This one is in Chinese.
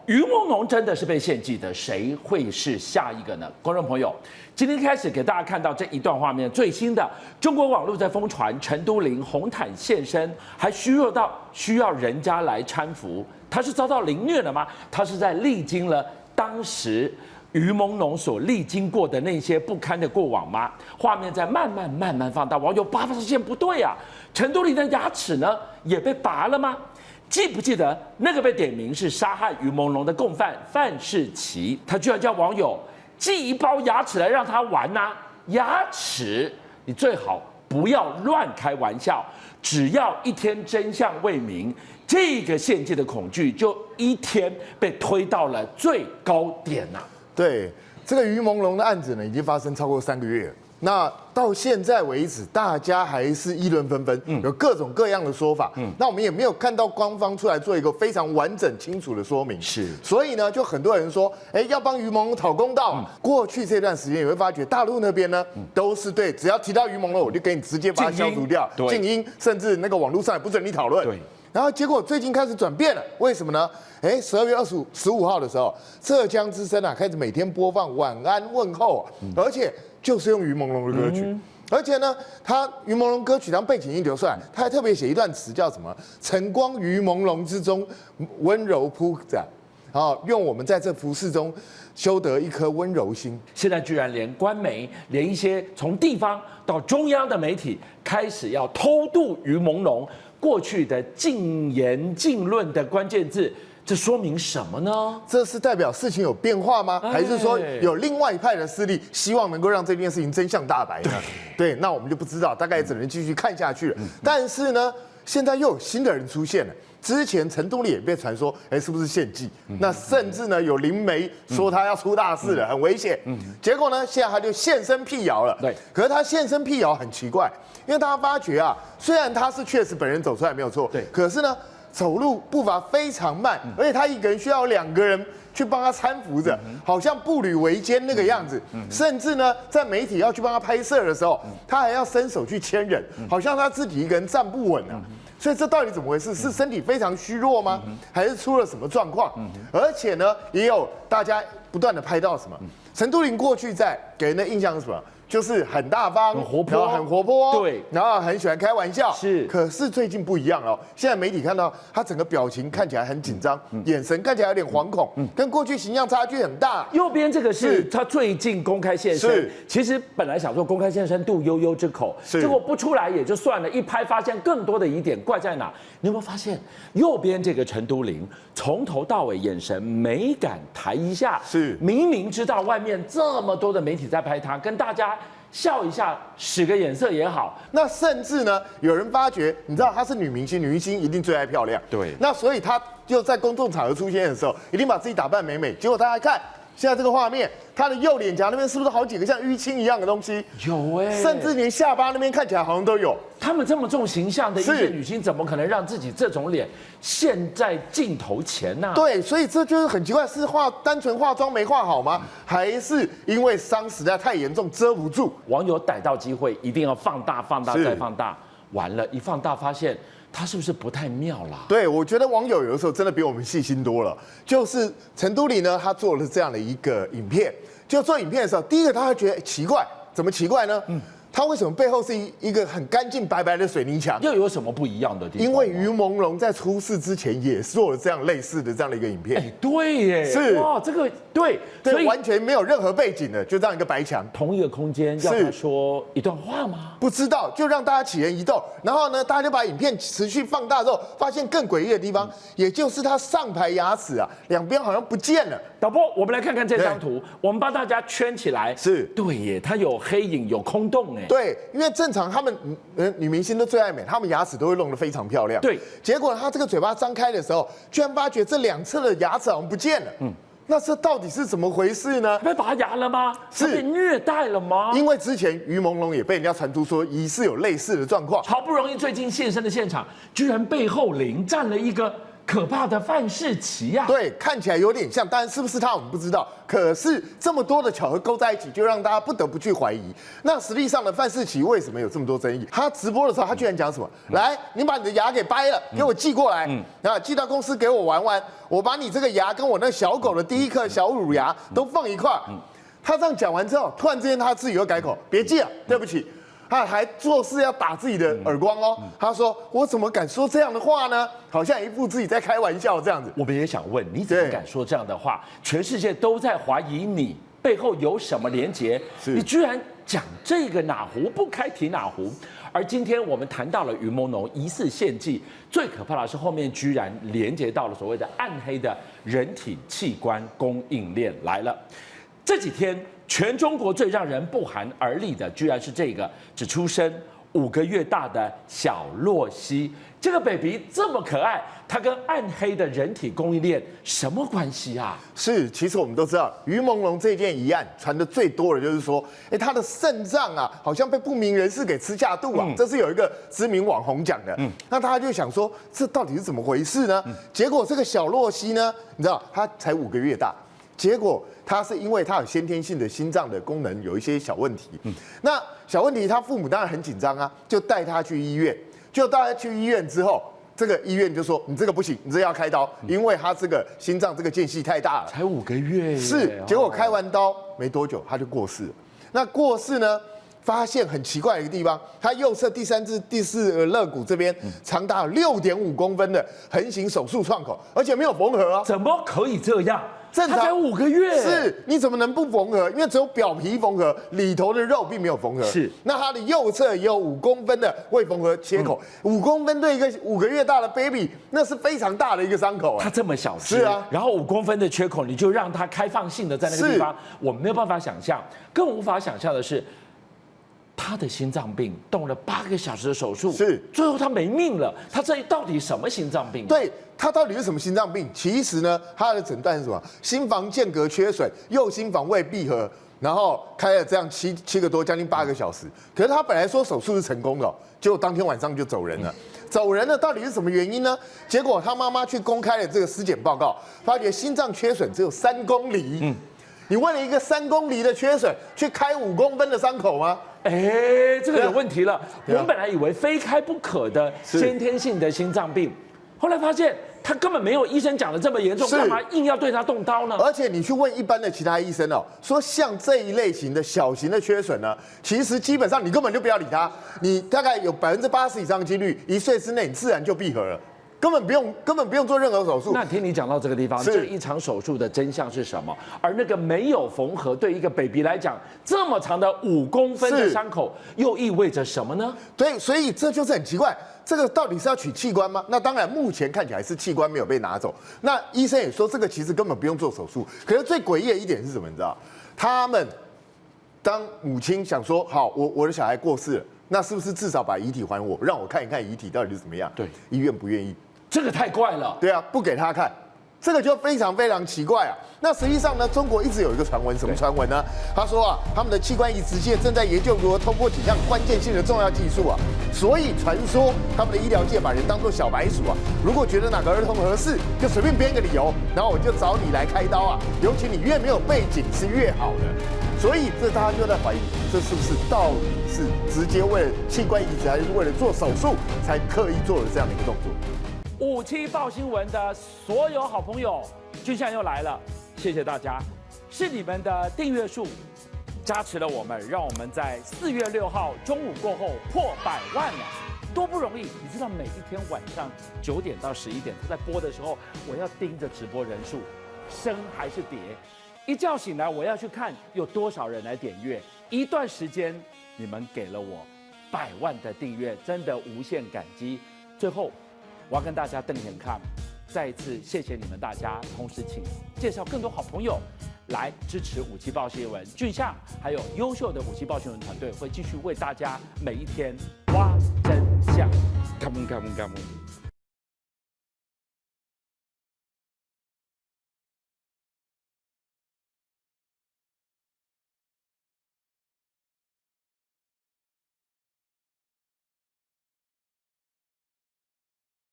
于朦胧真的是被献祭的，谁会是下一个呢？观众朋友，今天开始给大家看到这一段画面，最新的中国网络在疯传陈都灵红毯现身，还虚弱到需要人家来搀扶。他是遭到凌虐了吗？他是在历经了当时于朦胧所历经过的那些不堪的过往吗？画面在慢慢放大，网友发现不对啊，陈都灵的牙齿呢也被拔了吗？记不记得那个被点名是杀害于朦胧的共犯范世琦？他居然叫网友寄一包牙齿来让他玩呐、牙齿，你最好不要乱开玩笑。只要一天真相未明，这个献祭的恐惧就一天被推到了最高点呐、对，这个于朦胧的案子呢，已经发生超过3个月了。那到现在为止，大家还是议论纷纷，有各种各样的说法。那我们也没有看到官方出来做一个非常完整清楚的说明。是，所以呢，就很多人说，要帮于朦胧讨公道。过去这段时间，你会发觉大陆那边呢，都是对，只要提到于朦胧，我就给你直接把它消除掉，静音，甚至那个网络上也不准你讨论。对。然后结果最近开始转变了，为什么呢？12月15号的时候，浙江之声开始每天播放晚安问候，而且就是用于朦胧的歌曲，而且呢，他于朦胧歌曲当背景音留出来，他还特别写一段词叫什么？晨光于朦胧之中，温柔铺展。用我们在这浮世中修得一颗温柔心。现在居然连官媒，连一些从地方到中央的媒体，开始要偷渡于朦胧过去的禁言禁论的关键字，这说明什么呢？这是代表事情有变化吗？还是说有另外一派的势力希望能够让这件事情真相大白呢？对，那我们就不知道，大概只能继续看下去了。但是呢，现在又有新的人出现了。之前陈都灵也被传说，是不是献祭？那甚至呢有灵媒说他要出大事了，很危险。结果呢，现在他就现身辟谣了。对，可是他现身辟谣很奇怪，因为他发觉虽然他是确实本人走出来没有错，对，可是呢走路步伐非常慢，而且他一个人需要2个人去帮他搀扶着，好像步履维艰那个样子。甚至呢，在媒体要去帮他拍摄的时候，他还要伸手去牵人，好像他自己一个人站不稳啊。所以这到底怎么回事？是身体非常虚弱吗？还是出了什么状况？而且呢，也有大家不断的拍到什么？陈都灵过去在给人的印象是什么？就是很大方、很活泼，很活泼，对，然后很喜欢开玩笑。是，可是最近不一样了。现在媒体看到他整个表情看起来很紧张，眼神看起来有点惶恐，跟过去形象差距很大。右边这个是他最近公开现身，其实本来想说公开现身度悠悠之口，结果不出来也就算了，一拍发现更多的疑点，怪在哪？你有没有发现右边这个陈都灵从头到尾眼神没敢抬一下，是明明知道外面这么多的媒体在拍他，跟大家笑一下，使个眼色也好。那甚至呢，有人发觉，你知道她是女明星，女明星一定最爱漂亮。对。那所以她就在公众场合出现的时候，一定把自己打扮美美。结果大家看现在这个画面，她的右脸颊那边是不是好几个像淤青一样的东西？有甚至连下巴那边看起来好像都有。他们这么重形象的一些女星，怎么可能让自己这种脸现在镜头前呢？对，所以这就是很奇怪，是单纯化妆没化好吗？还是因为伤实在太严重遮不住？网友逮到机会一定要放大、放大再放大，完了，一放大发现他是不是不太妙啦？对，我觉得网友有的时候真的比我们细心多了。就是陈都灵呢，他做了这样的一个影片，就做影片的时候，第一个他会觉得奇怪，怎么奇怪呢？他为什么背后是一个很干净白白的水泥墙？又有什么不一样的地方？因为于朦胧在出事之前也做了这样类似的这样的一个影片。对耶，是哇，这个对，所以完全没有任何背景的，就这样一个白墙。同一个空间要他说一段话吗？不知道，就让大家起人疑窦。然后呢，大家就把影片持续放大之后，发现更诡异的地方，也就是他上排牙齿两边好像不见了。导播，我们来看看这张图，我们帮大家圈起来。是，对耶，它有黑影，有空洞哎。对，因为正常他们女明星都最爱美，她们牙齿都会弄得非常漂亮。对，结果她这个嘴巴张开的时候，居然发觉这2侧的牙齿好像不见了。那这到底是怎么回事呢？被拔牙了吗？是被虐待了吗？因为之前于朦胧也被人家传出说疑似有类似的状况。好不容易最近现身的现场，居然背后临站了一个可怕的范世琦呀。对，看起来有点像，但是不是他我们不知道。可是这么多的巧合勾在一起，就让大家不得不去怀疑。那实际上呢，范世琦为什么有这么多争议？他直播的时候，他居然讲什么？来，你把你的牙给掰了，给我寄过来，寄到公司给我玩玩。我把你这个牙跟我那小狗的第一颗小乳牙都放一块儿。他这样讲完之后，突然之间他自己又改口，别寄了，对不起。他还做事要打自己的耳光哦。他说：“我怎么敢说这样的话呢？好像一副自己在开玩笑这样子。”我们也想问，你怎么敢说这样的话？全世界都在怀疑你背后有什么连结，你居然讲这个哪壶不开提哪壶。而今天我们谈到了于朦胧疑似献祭，最可怕的是后面居然连接到了所谓的暗黑的人体器官供应链来了。这几天，全中国最让人不寒而栗的，居然是这个只出生5个月大的小洛西。这个 baby 这么可爱，它跟暗黑的人体供应链什么关系啊？是，其实我们都知道，于朦胧这件疑案传的最多的就是说，他的肾脏啊，好像被不明人士给吃下肚啊。这是有一个知名网红讲的。那大家就想说，这到底是怎么回事呢？结果这个小洛西呢，你知道，他才5个月大。结果他是因为他有先天性的心脏的功能有一些小问题，那小问题他父母当然很紧张啊，就带他去医院。就带他去医院之后，这个医院就说你这个不行，你这个要开刀，因为他这个心脏这个间隙太大了。才5个月，是。结果开完刀没多久他就过世了。那过世呢，发现很奇怪的一个地方，他右侧第3至第4肋骨这边长达6.5公分的横行手术创口，而且没有缝合啊。怎么可以这样？正常他才5个月，是，你怎么能不缝合？因为只有表皮缝合，里头的肉并没有缝合。是，那他的右侧也有5公分的未缝合切口，5公分对一个5个月大的 baby， 那是非常大的一个伤口。他这么小只，是啊，然后5公分的缺口，你就让他开放性的在那个地方，我没有办法想象，更无法想象的是。他的心脏病动了8个小时的手术，是最后他没命了。他这到底什么心脏病？对，他到底是什么心脏病？其实呢，他的诊断是什么？心房间隔缺损，右心房未闭合，然后开了这样7个多，将近8个小时。可是他本来说手术是成功的，结果当天晚上就走人了。走人了，到底是什么原因呢？结果他妈妈去公开了这个尸检报告，发觉心脏缺损只有3公厘。你为了一个3公厘的缺损，去开5公分的伤口吗？这个有问题了。我们本来以为非开不可的先天性的心脏病，后来发现他根本没有医生讲的这么严重，干嘛硬要对他动刀呢？而且你去问一般的其他医生哦，说像这一类型的小型的缺损呢，其实基本上你根本就不要理他，你大概有80%以上的几率，1岁之内你自然就闭合了。根本不用做任何手术。那听你讲到这个地方，这一场手术的真相是什么？而那个没有缝合，对一个 baby 来讲，这么长的5公分的伤口，又意味着什么呢？对，所以这就是很奇怪，这个到底是要取器官吗？那当然，目前看起来是器官没有被拿走。那医生也说，这个其实根本不用做手术。可是最诡异的一点是什么？你知道？他们当母亲想说，好，我的小孩过世了，那是不是至少把遗体还我，让我看一看遗体到底是怎么样？对，医院不愿意。这个太怪了。对啊，不给他看，这个就非常非常奇怪啊。那实际上呢，中国一直有一个传闻，什么传闻呢？他说啊，他们的器官移植界正在研究如何通过几项关键性的重要技术啊，所以传说他们的医疗界把人当作小白鼠啊。如果觉得哪个儿童合适，就随便编个理由，然后我就找你来开刀啊。尤其你越没有背景是越好的。所以这大家就在怀疑，这是不是到底是直接为了器官移植，还是为了做手术才刻意做了这样的一个动作？57报新闻的所有好朋友，俊相又来了，谢谢大家，是你们的订阅数加持了我们，让我们在4月6号中午过后破100万了，多不容易！你知道每一天晚上9点到11点，他在播的时候，我要盯着直播人数升还是跌，一觉醒来我要去看有多少人来点阅，一段时间你们给了我100万的订阅，真的无限感激。最后。我要跟大家瞪眼看，再一次谢谢你们大家，同时请介绍更多好朋友来支持57报新闻，俊相还有优秀的57报新闻团队会继续为大家每一天挖真相。Come on, come on, come on.